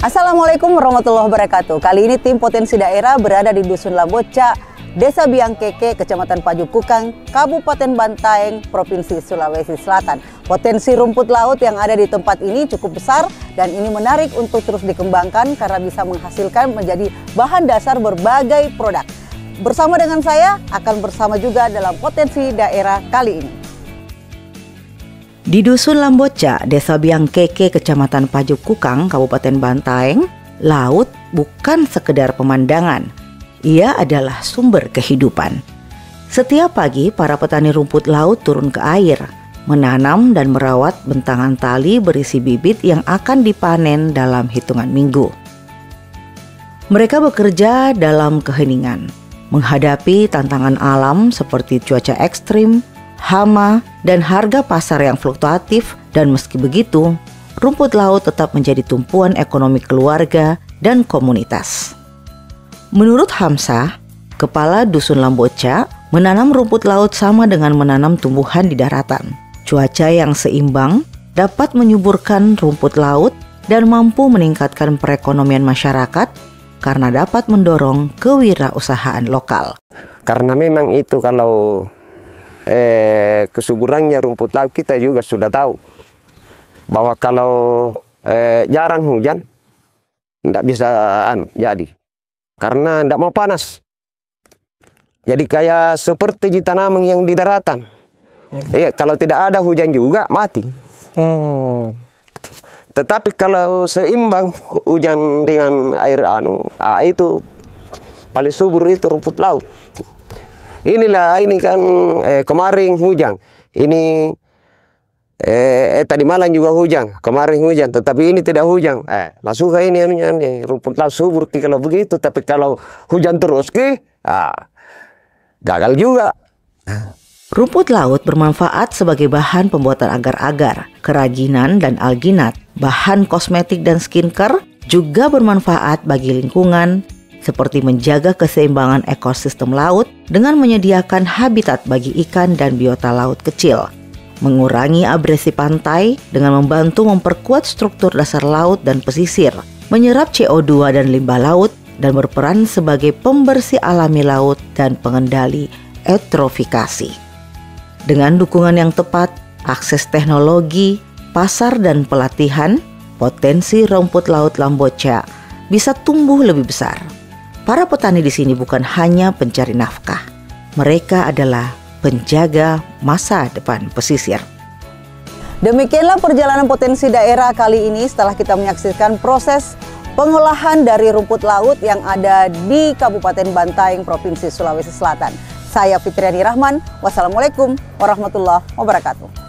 Assalamualaikum warahmatullahi wabarakatuh. Kali ini tim Potensi Daerah berada di Dusun Lamboca, Desa Biangkeke, Kecamatan Pajukukang, Kabupaten Bantaeng, Provinsi Sulawesi Selatan. Potensi rumput laut yang ada di tempat ini cukup besar dan ini menarik untuk terus dikembangkan karena bisa menghasilkan menjadi bahan dasar berbagai produk. Bersama dengan saya akan bersama juga dalam Potensi Daerah kali ini. Di Dusun Lamboca, Desa Biangkeke, Kecamatan Pajukukang, Kabupaten Bantaeng, laut bukan sekedar pemandangan. Ia adalah sumber kehidupan. Setiap pagi, para petani rumput laut turun ke air, menanam dan merawat bentangan tali berisi bibit yang akan dipanen dalam hitungan minggu. Mereka bekerja dalam keheningan, menghadapi tantangan alam seperti cuaca ekstrim, hama, dan harga pasar yang fluktuatif, dan meski begitu, rumput laut tetap menjadi tumpuan ekonomi keluarga dan komunitas. Menurut Hamzah, kepala Dusun Lamboca, menanam rumput laut sama dengan menanam tumbuhan di daratan. Cuaca yang seimbang dapat menyuburkan rumput laut dan mampu meningkatkan perekonomian masyarakat karena dapat mendorong kewirausahaan lokal. Karena memang itu kalau kesuburannya rumput laut kita juga sudah tahu bahwa kalau jarang hujan tidak bisa jadi karena tidak mau panas, jadi kayak seperti di tanaman yang di daratan. Kalau tidak ada hujan juga mati. Tetapi kalau seimbang hujan dengan air itu paling subur itu rumput laut. Inilah ini kan kemarin hujan, ini tadi malam juga hujan, kemarin hujan, tetapi ini tidak hujan. Langsung kayak ini rumput laut subur kalau begitu, tapi kalau hujan terus gagal juga. Rumput laut bermanfaat sebagai bahan pembuatan agar-agar, kerajinan dan alginat, bahan kosmetik dan skincare, juga bermanfaat bagi lingkungan, seperti menjaga keseimbangan ekosistem laut dengan menyediakan habitat bagi ikan dan biota laut kecil, mengurangi abrasi pantai dengan membantu memperkuat struktur dasar laut dan pesisir, menyerap CO2 dan limbah laut, dan berperan sebagai pembersih alami laut dan pengendali eutrofikasi. Dengan dukungan yang tepat, akses teknologi, pasar, dan pelatihan, potensi rumput laut Lamboca bisa tumbuh lebih besar. Para petani di sini bukan hanya pencari nafkah, mereka adalah penjaga masa depan pesisir. Demikianlah perjalanan Potensi Daerah kali ini setelah kita menyaksikan proses pengolahan dari rumput laut yang ada di Kabupaten Bantaeng, Provinsi Sulawesi Selatan. Saya Fitriani Rahman, wassalamualaikum warahmatullahi wabarakatuh.